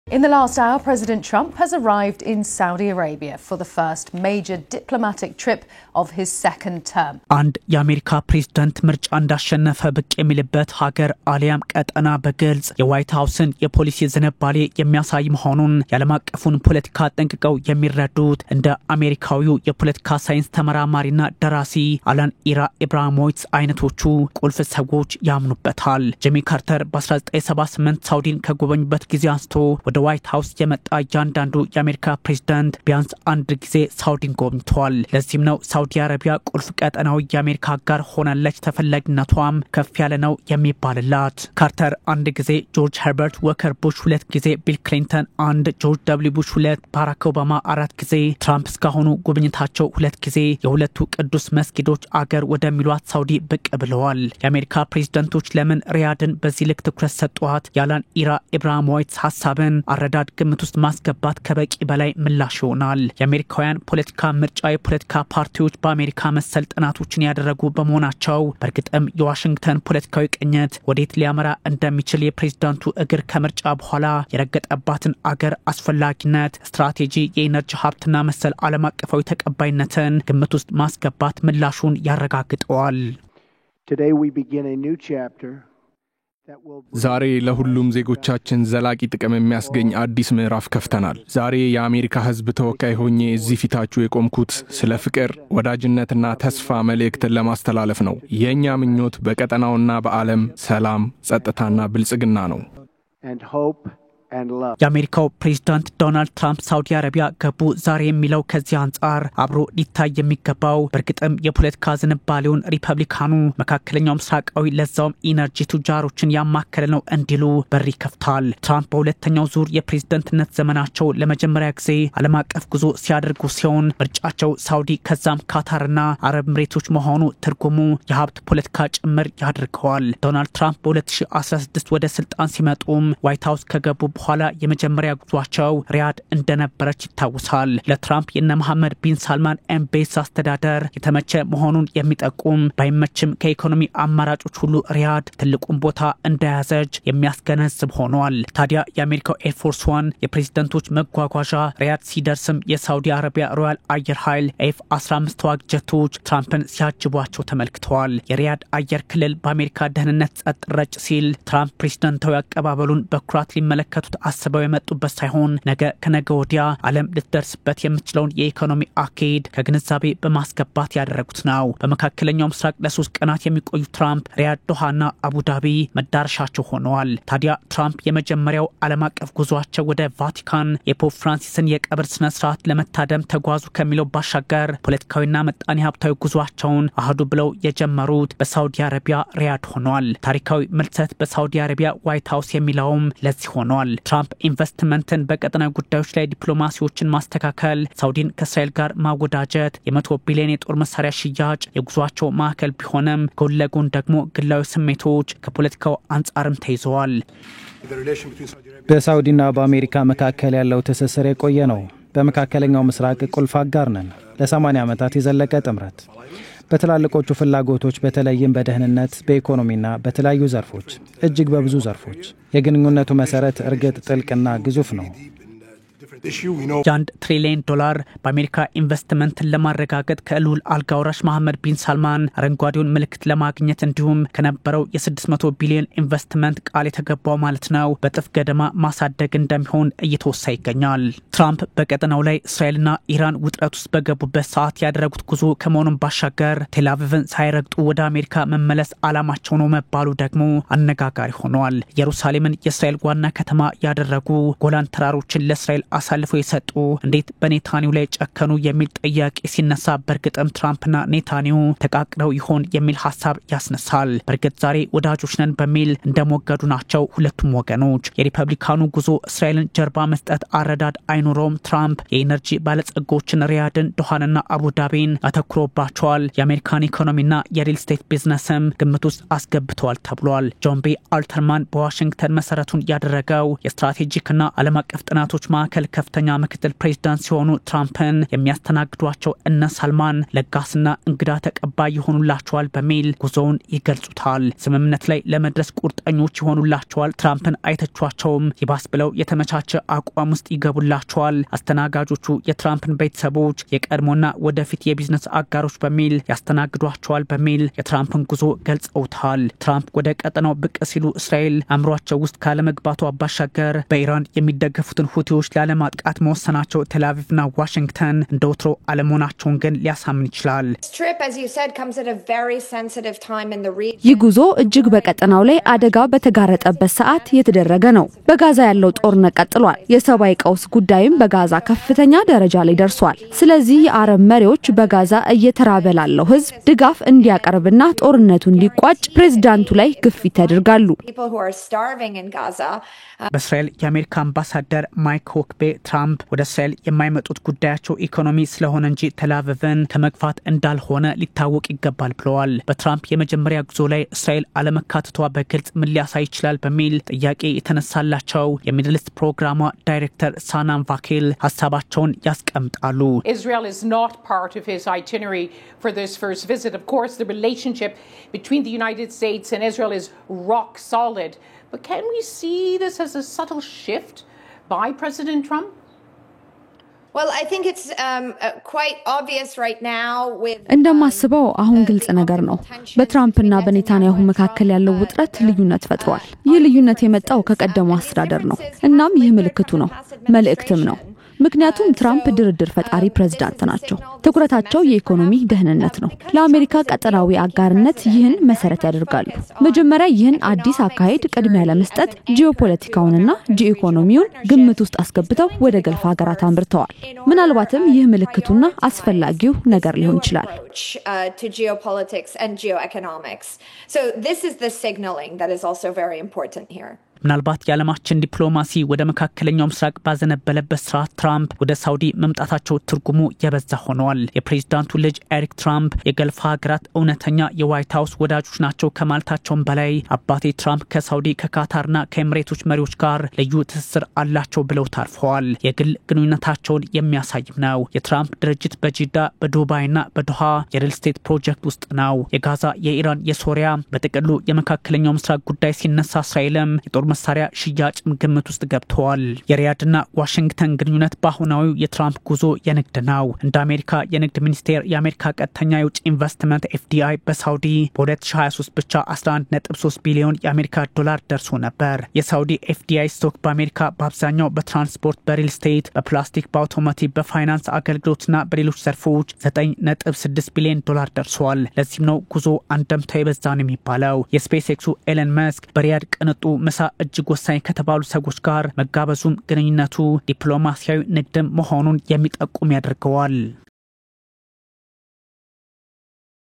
In the last hour, President Trump has arrived in Saudi Arabia for the first major diplomatic trip of his second term. And የአሜሪካ ፕሬዝዳንት ምርጫ እንዳሸነፈ ብቅ የሚልበት ሀገር አሊያም ቀጠና በግልጽ የዋይት ሃውስን የፖሊሲ ዝንባሌ የሚያሳይ መሆኑን የዓለም አቀፉን ፖለቲካ ጠንቅቀው የሚረዱት እንደ አሜሪካዊው የፖለቲካ ሳይንስ ተመራማሪና ደራሲ አላን ኢብራሂሞቪች አይነቶቹ ቁልፍ ሰዎች ያምኑበታል። ጄሚ ካርተር በ1978 ሳውዲን ከጎበኙበት ጊዜ አንስቶ ወደ ዋይት ሃውስ የመጣ ያንዳንዱ የአሜሪካ ፕሬዝዳንት ቢያንስ አንድ ጊዜ ሳውዲን ጎብኝቷል። ለዚህም ነው ሳውዲ አረቢያ ቁልፍ ቀጠናው የአሜሪካ ጋር ሆናለች ተፈላጊነቷም ከፍ ያለ ነው የሚባልላት። ካርተር አንድ ጊዜ ጆርጅ ሄርበርት ወከር ቡሽ ሁለት ጊዜ ቢል ክሊንተን አንድ ጆርጅ ደብሊው ቡሽ ሁለት ባራክ ኦባማ አራት ጊዜ ትራምፕ እስካሁኑ ጉብኝታቸው ሁለት ጊዜ የሁለቱ ቅዱስ መስጊዶች አገር ወደሚሏት ሳውዲ ብቅ ብለዋል። የአሜሪካ ፕሬዝዳንቶች ለምን ሪያድን በዚህ ልክ ትኩረት ሰጧት? ያላን ኢብራሂሞቪች ሐሳብን አረዳድ ግምት ውስጥ ማስገባት ከበቂ በላይ ምላሽ ይሆናል። የአሜሪካውያን ፖለቲካ ምርጫ የፖለቲካ ፓርቲዎች በአሜሪካ መሰል ጥናቶችን ያደረጉ በመሆናቸው በርግጥም የዋሽንግተን ፖለቲካዊ ቅኝት ወዴት ሊያመራ እንደሚችል የፕሬዝዳንቱ እግር ከምርጫ በኋላ የረገጠባትን አገር አስፈላጊነት፣ ስትራቴጂ፣ የኢነርጂ ሀብትና መሰል ዓለም አቀፋዊ ተቀባይነትን ግምት ውስጥ ማስገባት ምላሹን ያረጋግጠዋል። Today we begin a new chapter. ዛሬ ለሁሉም ዜጎቻችን ዘላቂ ጥቅም የሚያስገኝ አዲስ ምዕራፍ ከፍተናል። ዛሬ የአሜሪካ ሕዝብ ተወካይ ሆኜ እዚህ ፊታችሁ የቆምኩት ስለ ፍቅር፣ ወዳጅነትና ተስፋ መልእክትን ለማስተላለፍ ነው። የኛ ምኞት በቀጠናውና በዓለም ሰላም፣ ጸጥታና ብልጽግና ነው። የአሜሪካው ፕሬዝዳንት ዶናልድ ትራምፕ ሳውዲ አረቢያ ገቡ ዛሬ የሚለው ከዚህ አንጻር አብሮ ሊታይ የሚገባው በርግጥም የፖለቲካ ዝንባሌውን ሪፐብሊካኑ መካከለኛው ምስራቃዊ ለዛውም ኢነርጂ ቱጃሮችን ያማከለ ነው እንዲሉ በር ይከፍታል። ትራምፕ በሁለተኛው ዙር የፕሬዝዳንትነት ዘመናቸው ለመጀመሪያ ጊዜ ዓለም አቀፍ ጉዞ ሲያደርጉ ሲሆን ምርጫቸው ሳውዲ ከዛም ካታርና አረብ ኤሚሬቶች መሆኑ ትርጉሙ የሀብት ፖለቲካ ጭምር ያደርገዋል። ዶናልድ ትራምፕ በ2016 ወደ ስልጣን ሲመጡም ዋይት ሃውስ ከገቡ በኋላ የመጀመሪያ ጉዟቸው ሪያድ እንደነበረች ይታወሳል። ለትራምፕ የነ መሐመድ ቢን ሳልማን ኤምቤሲ አስተዳደር የተመቸ መሆኑን የሚጠቁም ባይመችም ከኢኮኖሚ አማራጮች ሁሉ ሪያድ ትልቁን ቦታ እንደያዘች የሚያስገነዝብ ሆኗል። ታዲያ የአሜሪካው ኤርፎርስ ዋን የፕሬዝዳንቶች መጓጓዣ ሪያድ ሲደርስም የሳውዲ አረቢያ ሮያል አየር ኃይል F-15 ተዋጊ ጀቶች ትራምፕን ሲያጅቧቸው ተመልክተዋል። የሪያድ አየር ክልል በአሜሪካ ደህንነት ጸጥ ረጭ ሲል ትራምፕ ፕሬዝዳንታዊ አቀባበሉን በኩራት ሊመለከቱ አስበው የመጡበት ሳይሆን ነገ ከነገ ወዲያ ዓለም ልትደርስበት የምትችለውን የኢኮኖሚ አካሄድ ከግንዛቤ በማስገባት ያደረጉት ነው። በመካከለኛው ምስራቅ ለ3 ቀናት የሚቆዩ ትራምፕ ሪያድ፣ ዶሃና አቡዳቢ መዳረሻቸው ሆነዋል። ታዲያ ትራምፕ የመጀመሪያው ዓለም አቀፍ ጉዟቸው ወደ ቫቲካን የፖፕ ፍራንሲስን የቀብር ስነ ስርዓት ለመታደም ተጓዙ ከሚለው ባሻገር ፖለቲካዊና መጣኔ ሀብታዊ ጉዟቸውን አህዱ ብለው የጀመሩት በሳውዲ አረቢያ ሪያድ ሆኗል። ታሪካዊ ምልሰት በሳውዲ አረቢያ ዋይት ሃውስ የሚለውም ለዚህ ሆኗል። ትራምፕ ኢንቨስትመንትን በቀጠናዊ ጉዳዮች ላይ ዲፕሎማሲዎችን ማስተካከል፣ ሳውዲን ከእስራኤል ጋር ማወዳጀት፣ የ100 ቢሊዮን የጦር መሳሪያ ሽያጭ የጉዟቸው ማዕከል ቢሆንም ጎን ለጎን ደግሞ ግላዊ ስሜቶች ከፖለቲካው አንጻርም ተይዘዋል። በሳውዲና በአሜሪካ መካከል ያለው ትስስር የቆየ ነው። በመካከለኛው ምስራቅ ቁልፍ አጋር ነን። ለ80 ዓመታት የዘለቀ ጥምረት በትላልቆቹ ፍላጎቶች በተለይም በደህንነት፣ በኢኮኖሚና በተለያዩ ዘርፎች እጅግ በብዙ ዘርፎች የግንኙነቱ መሰረት እርግጥ ጥልቅና ግዙፍ ነው። $1 ትሪሊየን በአሜሪካ ኢንቨስትመንትን ለማረጋገጥ ከልዑል አልጋውራሽ መሐመድ ቢን ሳልማን አረንጓዴውን ምልክት ለማግኘት እንዲሁም ከነበረው የ600 ቢሊዮን ኢንቨስትመንት ቃል የተገባው ማለት ነው በጥፍ ገደማ ማሳደግ እንደሚሆን እየተወሳ ይገኛል። ትራምፕ በቀጠናው ላይ እስራኤልና ኢራን ውጥረት ውስጥ በገቡበት ሰዓት ያደረጉት ጉዞ ከመሆኑም ባሻገር ቴልአቪቭን ሳይረግጡ ወደ አሜሪካ መመለስ ዓላማቸው ነው መባሉ ደግሞ አነጋጋሪ ሆኗል። ኢየሩሳሌምን የእስራኤል ዋና ከተማ ያደረጉ ጎላን ተራሮችን ለእስራኤል አሳልፈው የሰጡ እንዴት በኔታንያሁ ላይ ጨከኑ የሚል ጥያቄ ሲነሳ በርግጥም ትራምፕና ኔታንያሁ ተቃቅረው ይሆን የሚል ሐሳብ ያስነሳል። በርግጥ ዛሬ ወዳጆች ነን በሚል እንደሞገዱ ናቸው ሁለቱም ወገኖች። የሪፐብሊካኑ ጉዞ እስራኤልን ጀርባ መስጠት አረዳድ አይኖረውም። ትራምፕ የኢነርጂ ባለጸጎችን ሪያድን፣ ዶሃንና አቡዳቢን አተኩሮባቸዋል። የአሜሪካን ኢኮኖሚና የሪል ስቴት ቢዝነስም ግምት ውስጥ አስገብተዋል ተብሏል። ጆን ቤ አልተርማን በዋሽንግተን መሰረቱን ያደረገው የስትራቴጂክና ዓለም አቀፍ ጥናቶች ማዕከል ከፍተኛ ምክትል ፕሬዝዳንት ሲሆኑ ትራምፕን የሚያስተናግዷቸው እነ ሳልማን ለጋስና እንግዳ ተቀባይ ይሆኑላቸዋል በሚል ጉዞውን ይገልጹታል። ስምምነት ላይ ለመድረስ ቁርጠኞች ይሆኑላቸዋል። ትራምፕን አይተቿቸውም ይባስ ብለው የተመቻቸ አቋም ውስጥ ይገቡላቸዋል። አስተናጋጆቹ የትራምፕን ቤተሰቦች የቀድሞና ወደፊት የቢዝነስ አጋሮች በሚል ያስተናግዷቸዋል በሚል የትራምፕን ጉዞ ገልጸውታል። ትራምፕ ወደ ቀጠናው ብቅ ሲሉ እስራኤል አምሯቸው ውስጥ ካለመግባቷ ባሻገር በኢራን የሚደገፉትን ሁቲዎች ላለማጥቃት መወሰናቸው ቴልአቪቭና ዋሽንግተን እንደወትሮ አለመሆናቸውን ግን ሊያሳምን ይችላል። ይህ ጉዞ እጅግ በቀጠናው ላይ አደጋ በተጋረጠበት ሰዓት የተደረገ ነው። በጋዛ ያለው ጦርነት ቀጥሏል። የሰብአዊ ቀውስ ጉዳይም በጋዛ ከፍተኛ ደረጃ ላይ ደርሷል። ስለዚህ የአረብ መሪዎች በጋዛ እየተራበ ላለው ህዝብ ድጋፍ እንዲያቀርብና ጦርነቱ እንዲቋጭ ፕሬዝዳንቱ ላይ ግፊት ያደርጋሉ። በእስራኤል የአሜሪካ አምባሳደር ማይክ ሆክቤ ትራምፕ ወደ እስራኤል የማይመጡት ጉዳያቸው ኢኮኖሚ ስለሆነ እንጂ ቴልአቪቭን ከመግፋት እንዳልሆነ ሊታወቅ ይገባል ብለዋል። በትራምፕ የመጀመሪያ ጉዞ ላይ እስራኤል አለመካተቷ በግልጽ ምን ሊያሳይ ይችላል በሚል ጥያቄ የተነሳላቸው የሚድል ኢስት ፕሮግራሟ ዳይሬክተር ሳናም ቫኬል ሀሳባቸውን ያስቀምጣሉ። Israel is not part of his itinerary for this first visit. Of course, the relationship between the United States and Israel is rock solid. But can we see this as a subtle shift by President Trump? Well, I think it's quite obvious right now with እንደማስበው አሁን ግልጽ ነገር ነው። በትራምፕና በኔታንያሁ መካከል ያለው ውጥረት ልዩነት ፈጥሯል። ይህ ልዩነት የመጣው ከቀደመው አስተዳደር ነው። እናም ይህ ምልክቱ ነው፣ መልእክትም ነው። ምክንያቱም ትራምፕ ድርድር ፈጣሪ ፕሬዝዳንት ናቸው። ትኩረታቸው የኢኮኖሚ ደህንነት ነው። ለአሜሪካ ቀጠናዊ አጋርነት ይህን መሰረት ያደርጋሉ። መጀመሪያ ይህን አዲስ አካሄድ ቅድሚያ ለመስጠት ጂኦፖለቲካውንና ጂኦኢኮኖሚውን ግምት ውስጥ አስገብተው ወደ ገልፍ ሀገራት አምርተዋል። ምናልባትም ይህ ምልክቱና አስፈላጊው ነገር ሊሆን ይችላል። to geopolitics and geoeconomics. So this is the signaling that is also very important here. ምናልባት የዓለማችን ዲፕሎማሲ ወደ መካከለኛው ምስራቅ ባዘነበለበት ሰዓት ትራምፕ ወደ ሳውዲ መምጣታቸው ትርጉሙ የበዛ ሆኗል። የፕሬዝዳንቱ ልጅ ኤሪክ ትራምፕ የገልፍ ሀገራት እውነተኛ የዋይት ሃውስ ወዳጆች ናቸው ከማለታቸውም በላይ አባቴ ትራምፕ ከሳውዲ ከካታርና ከኤምሬቶች መሪዎች ጋር ልዩ ትስስር አላቸው ብለው ታርፈዋል። የግል ግንኙነታቸውን የሚያሳይም ነው። የትራምፕ ድርጅት በጂዳ በዱባይና በዶሃ የሪል ስቴት ፕሮጀክት ውስጥ ነው። የጋዛ የኢራን የሶሪያ በጥቅሉ የመካከለኛው ምስራቅ ጉዳይ ሲነሳ እስራኤልም የጦር መሳሪያ ሽያጭም ግምት ውስጥ ገብተዋል። የሪያድና ዋሽንግተን ግንኙነት በአሁናዊው የትራምፕ ጉዞ የንግድ ነው። እንደ አሜሪካ የንግድ ሚኒስቴር የአሜሪካ ቀጥተኛ የውጭ ኢንቨስትመንት FDI በሳውዲ በ2023 ብቻ 11.3 ቢሊዮን የአሜሪካ ዶላር ደርሶ ነበር። የሳውዲ FDI ስቶክ በአሜሪካ በአብዛኛው በትራንስፖርት፣ በሪል ስቴት፣ በፕላስቲክ፣ በአውቶሞቲቭ፣ በፋይናንስ አገልግሎትና በሌሎች ዘርፎች 9.6 ቢሊዮን ዶላር ደርሷል። ለዚህም ነው ጉዞ አንደምታ የበዛን የሚባለው። የስፔስ ኤክሱ ኤለን መስክ በሪያድ ቅንጡ ምሳ እጅግ ወሳኝ ከተባሉ ሰዎች ጋር መጋበዙም ግንኙነቱ ዲፕሎማሲያዊ ንግድም መሆኑን የሚጠቁም ያደርገዋል።